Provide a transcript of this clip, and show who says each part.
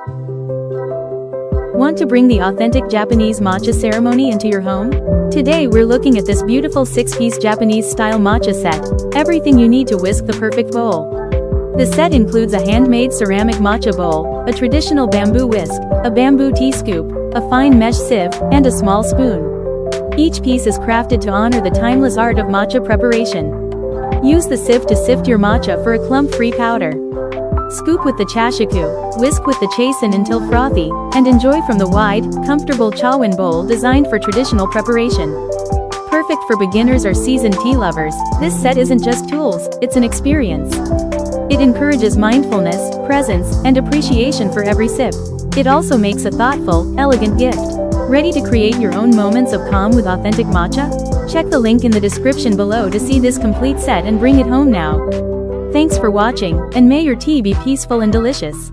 Speaker 1: Want to bring the authentic Japanese matcha ceremony into your home? Today we're looking at this beautiful 6-piece Japanese-style matcha set, everything you need to whisk the perfect bowl. The set includes a handmade ceramic matcha bowl, a traditional bamboo whisk, a bamboo tea scoop, a fine mesh sieve, and a small spoon. Each piece is crafted to honor the timeless art of matcha preparation. Use the sieve to sift your matcha for a clump-free powder. Scoop with the chashiku, whisk with the chasen until frothy, and enjoy from the wide, comfortable chawan bowl designed for traditional preparation. Perfect for beginners or seasoned tea lovers, this set isn't just tools, it's an experience. It encourages mindfulness, presence, and appreciation for every sip. It also makes a thoughtful, elegant gift. Ready to create your own moments of calm with authentic matcha? Check the link in the description below to see this complete set and bring it home now. Thanks for watching, and may your tea be peaceful and delicious.